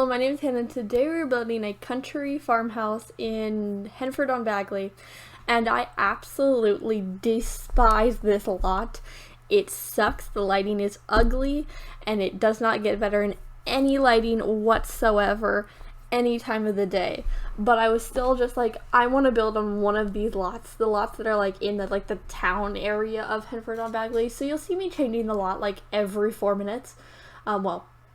Hello, my name is Hannah, and today we're building a country farmhouse in Henford-On-Bagley, and I absolutely despise this lot. It sucks, the lighting is ugly, and it does not get better in any lighting whatsoever any time of the day. But I was still just like, I want to build on one of these lots, the lots that are like in the town area of Henford-On-Bagley. So you'll see me changing the lot like every 4 minutes.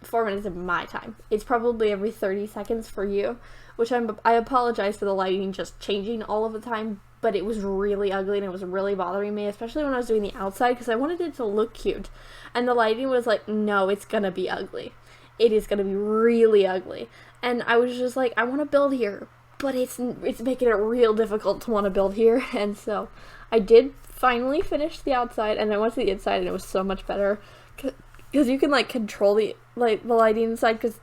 4 minutes of my time. It's probably every 30 seconds for you, which I apologize for the lighting just changing all of the time, but it was really ugly and it was really bothering me, especially when I was doing the outside, because I wanted it to look cute. And the lighting was like, no, it's gonna be ugly. It is gonna be really ugly. And I was just like, I want to build here, but it's making it real difficult to want to build here. And so I did finally finish the outside, and I went to the inside, and it was so much better. Because you can like control the lighting inside, because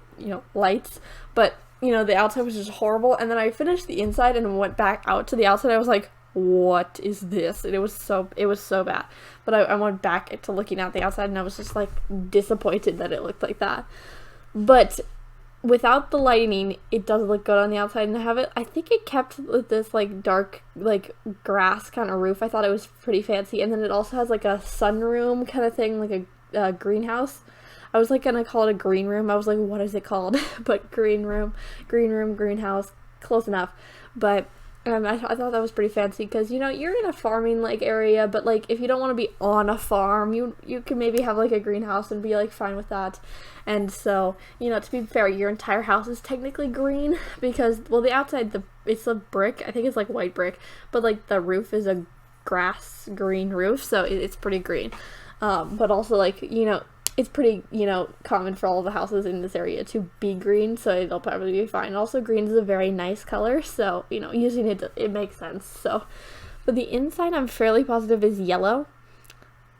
lights, but the outside was just horrible. And then I finished the inside and went back out to the outside. I was like, what is this? And it was so bad. But I went back to looking at the outside, and I was just like disappointed that it looked like that. But without the lighting, it does look good on the outside. And I think it kept with this like dark grass kind of roof. I thought it was pretty fancy. And then it also has like a sunroom kind of thing, like a greenhouse. I was like gonna call it a green room. I was like, what is it called? But greenhouse, close enough. But I thought that was pretty fancy, because you're in a farming area, but if you don't want to be on a farm, you can maybe have a greenhouse and be fine with that. And so to be fair, your entire house is technically green, because the outside it's a brick. I think it's white brick, but the roof is a grass green roof, so it's pretty green. But also it's pretty, common for all the houses in this area to be green, so it'll probably be fine. Also, green is a very nice color, so, using it makes sense. So, but the inside I'm fairly positive is yellow.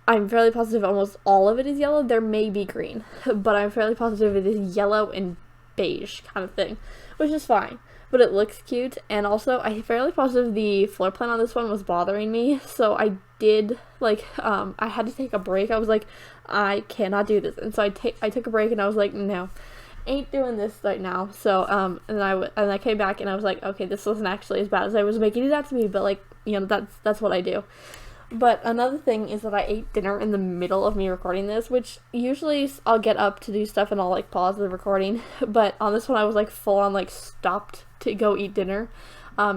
I'm fairly positive almost all of it is yellow. There may be green, but I'm fairly positive it is yellow and beige kind of thing, which is fine. But it looks cute, and also I'm fairly positive the floor plan on this one was bothering me, so I did I had to take a break. I was like, I cannot do this, and so I took a break, and I was like, no, ain't doing this right now. So and I came back, and I was like, okay, this wasn't actually as bad as I was making it out to be, but that's what I do. But another thing is that I ate dinner in the middle of me recording this, which usually I'll get up to do stuff and I'll pause the recording. But on this one, I was full on stopped to go eat dinner,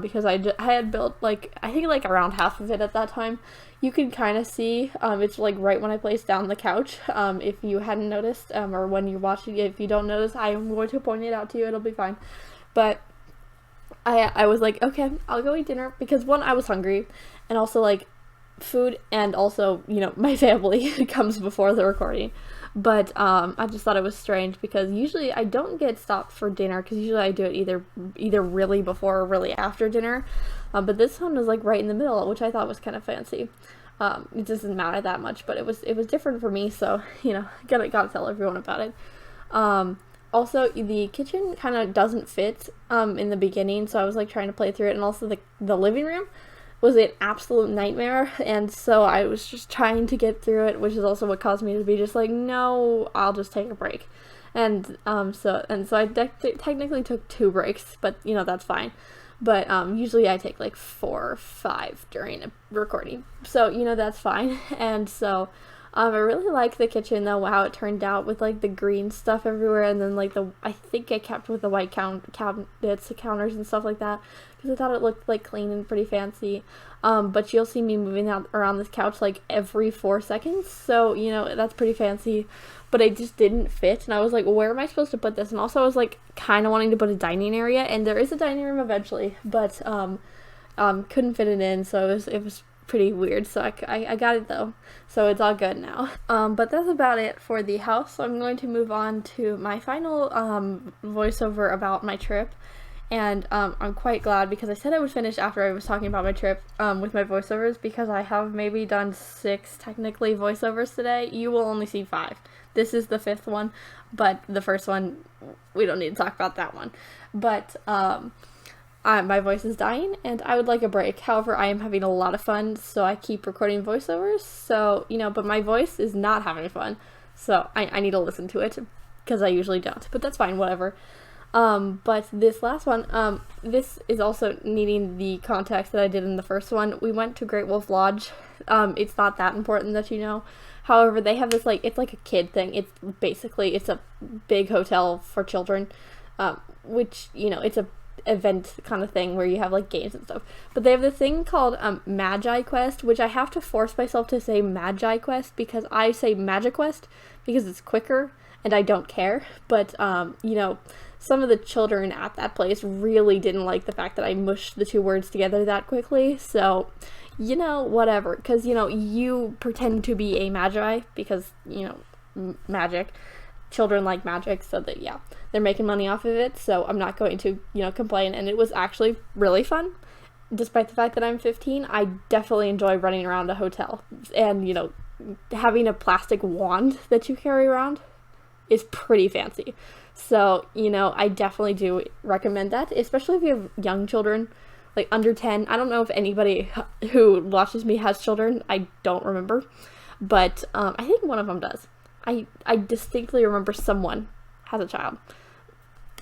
because I had built I think around half of it at that time. You can kind of see it's right when I placed down the couch. If you hadn't noticed, or when you're watching it, if you don't notice, I am going to point it out to you. It'll be fine. But I was like, okay, I'll go eat dinner, because one, I was hungry, and also food, and also my family comes before the recording. But I just thought it was strange, because usually I don't get stopped for dinner, because usually I do it either really before or really after dinner. But this one was right in the middle, which I thought was kind of fancy. It doesn't matter that much, but it was different for me, so gotta tell everyone about it. Also, the kitchen kind of doesn't fit in the beginning, so I was trying to play through it, and also the living room was an absolute nightmare, and so I was just trying to get through it, which is also what caused me to be just no, I'll just take a break. And so I technically took 2 breaks, but that's fine. But usually I take 4 or 5 during a recording, so that's fine. And so I really like the kitchen, though, how it turned out with the green stuff everywhere, and then I think I kept with the white cabinets, the counters and stuff like that, because I thought it looked clean and pretty fancy. But you'll see me moving around this couch every 4 seconds, so that's pretty fancy. But it just didn't fit, and I was like, where am I supposed to put this? And also I was kind of wanting to put a dining area, and there is a dining room eventually, but couldn't fit it in, so it was pretty weird. So I got it though, so it's all good now. But that's about it for the house. So I'm going to move on to my final voiceover about my trip. And I'm quite glad, because I said I would finish after I was talking about my trip with my voiceovers, because I have maybe done 6 technically voiceovers today. You will only see 5. This is the 5th one, but the first one, we don't need to talk about that one. But my voice is dying, and I would like a break. However, I am having a lot of fun, so I keep recording voiceovers. So, but my voice is not having fun, so I need to listen to it, because I usually don't. But that's fine, whatever. But this last one, this is also needing the context that I did in the first one. We went to Great Wolf Lodge. It's not that important that you know. However, they have this, like, it's like a kid thing. It's basically, it's a big hotel for children, which, you know, it's a event kind of thing where you have, like, games and stuff. But they have this thing called Magi Quest, which I have to force myself to say Magi Quest because I say Magic Quest because it's quicker and I don't care. But, you know, some of the children at that place really didn't like the fact that I mushed the two words together that quickly. So, you know, whatever. Because, you know, you pretend to be a magi because, you know, magic. Children like magic, so that, yeah, they're making money off of it. So I'm not going to, you know, complain. And it was actually really fun. Despite the fact that I'm 15, I definitely enjoy running around a hotel. And, you know, having a plastic wand that you carry around is pretty fancy. So, you know, I definitely do recommend that, especially if you have young children, like under 10. I don't know if anybody who watches me has children. I don't remember. But I think one of them does. I distinctly remember someone has a child.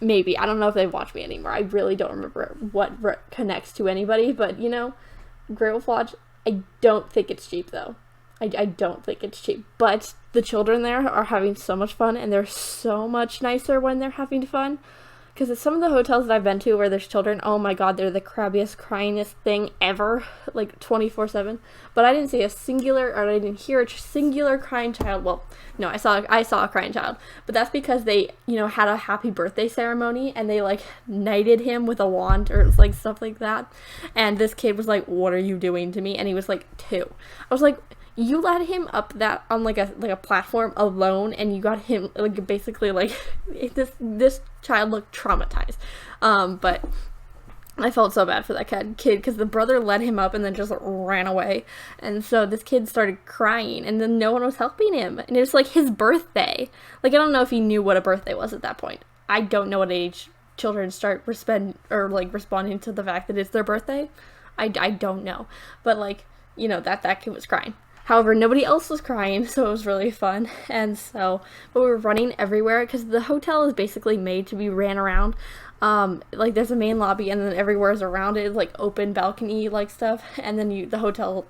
Maybe. I don't know if they watch me anymore. I really don't remember what connects to anybody. But, you know, Great Wolf Lodge, I don't think it's cheap, though. I don't think it's cheap. But the children there are having so much fun, and they're so much nicer when they're having fun. Because at some of the hotels that I've been to where there's children, oh my god, they're the crabbiest, cryingest thing ever, like 24/7. But I didn't see a singular, or I didn't hear a singular crying child. Well, no, I saw a crying child, but that's because they, you know, had a happy birthday ceremony and they like knighted him with a wand or like stuff like that. And this kid was like, "What are you doing to me?" And he was like 2. I was like, you let him up that on like a platform alone, and you got him like basically like this child looked traumatized. But I felt so bad for that kid because the brother led him up and then just ran away, and so this kid started crying, and then no one was helping him, and it was like his birthday. Like, I don't know if he knew what a birthday was at that point. I don't know what age children start responding to the fact that it's their birthday. I don't know, but like, you know, that kid was crying. However, nobody else was crying, so it was really fun. And so, but we were running everywhere because the hotel is basically made to be ran around. Like, there's a main lobby, and then everywhere is around it is like open balcony like stuff. And then the hotel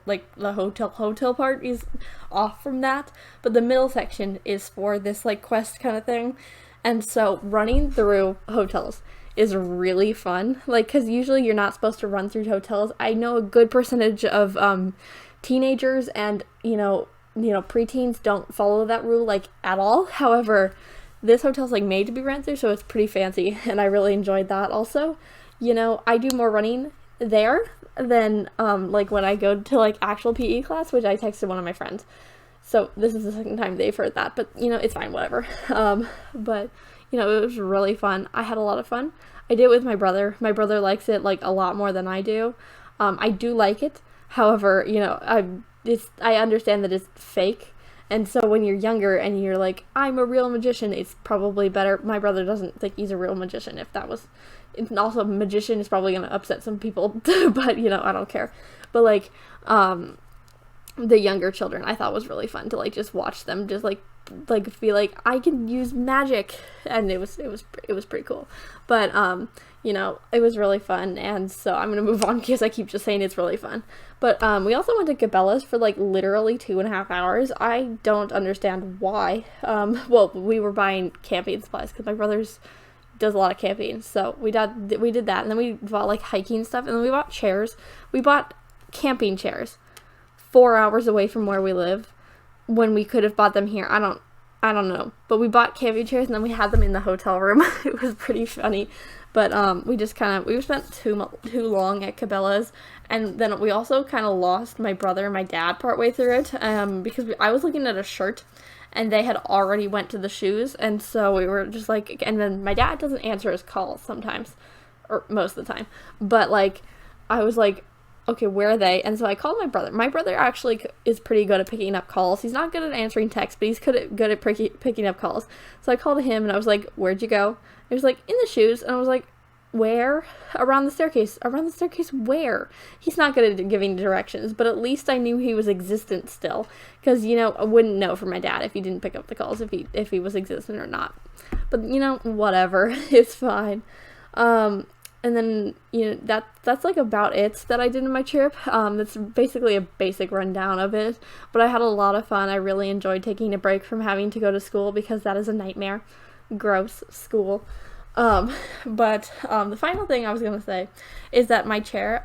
part is off from that. But the middle section is for this like quest kind of thing. And so running through hotels is really fun. Like, because usually you're not supposed to run through hotels. I know a good percentage of teenagers and you know preteens don't follow that rule like at all. However, this hotel's like made to be ran through, so it's pretty fancy, and I really enjoyed that. Also, you know, I do more running there than like when I go to like actual PE class, which I texted one of my friends. So this is the second time they've heard that, but you know, it's fine, whatever. But you know, it was really fun. I had a lot of fun. I did it with my brother. My brother likes it like a lot more than I do. I do like it. However, you know, I understand that it's fake, and so when you're younger and you're like, I'm a real magician, it's probably better. My brother doesn't think he's a real magician. If that was, and also a magician is probably going to upset some people, but you know, I don't care. But like, the younger children, I thought was really fun to like just watch them just like feel like I can use magic, and it was pretty cool. But you know, it was really fun, and so I'm gonna move on because I keep just saying it's really fun. But we also went to KayBeeSimss for like literally 2.5 hours. I don't understand why. Well, we were buying camping supplies because my brother's does a lot of camping, so we did that, and then we bought like hiking stuff, and then we bought chairs. We bought camping chairs 4 hours away from where we live when we could have bought them here. I don't know, but we bought camping chairs, and then we had them in the hotel room. It was pretty funny. But we spent too long at KayBeeSimss, and then we also kind of lost my brother and my dad partway through it, because I was looking at a shirt, and they had already went to the shoes, and so we were just like, and then my dad doesn't answer his calls sometimes, or most of the time, but like, I was like, okay, where are they? And so I called my brother. My brother actually is pretty good at picking up calls. He's not good at answering texts, but he's good at picking up calls. So I called him, and I was like, where'd you go? He was like, in the shoes. And I was like, where? Around the staircase. Around the staircase where? He's not good at giving directions, but at least I knew he was existent still. Because, you know, I wouldn't know from my dad if he didn't pick up the calls, if he was existent or not. But, you know, whatever. It's fine. And then, you know, that's like about it that I did in my trip. That's basically a basic rundown of it. But I had a lot of fun. I really enjoyed taking a break from having to go to school because that is a nightmare. Gross school. But the final thing I was gonna say is that my chair,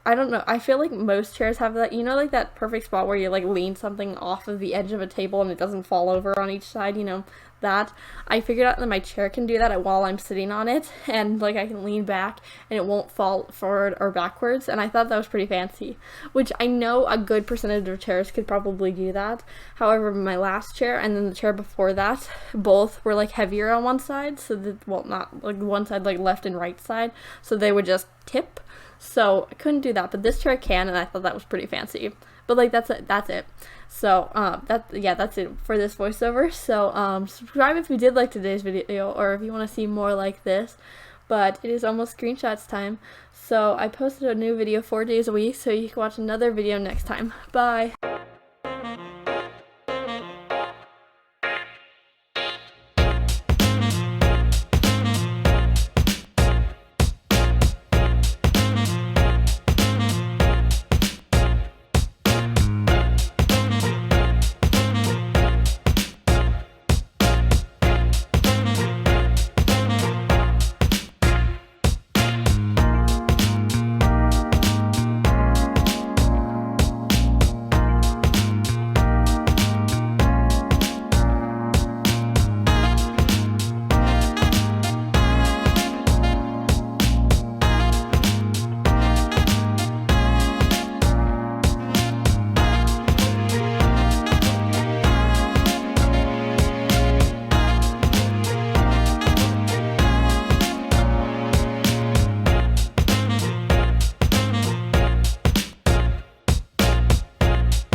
I don't know, I feel like most chairs have that, you know, like that perfect spot where you like lean something off of the edge of a table and it doesn't fall over on each side, you know, that. I figured out that my chair can do that while I'm sitting on it, and like I can lean back and it won't fall forward or backwards, and I thought that was pretty fancy, which I know a good percentage of chairs could probably do that. However, my last chair and then the chair before that, both were like heavier on one side, so that, well, not like one side, like left and right side, so they would just tip. So I couldn't do that, but this chair can, and I thought that was pretty fancy. But like that's it. So that's it for this voiceover. So subscribe if you did like today's video, or if you want to see more like this. But it is almost screenshots time. So I posted a new video 4 days a week, so you can watch another video next time. Bye.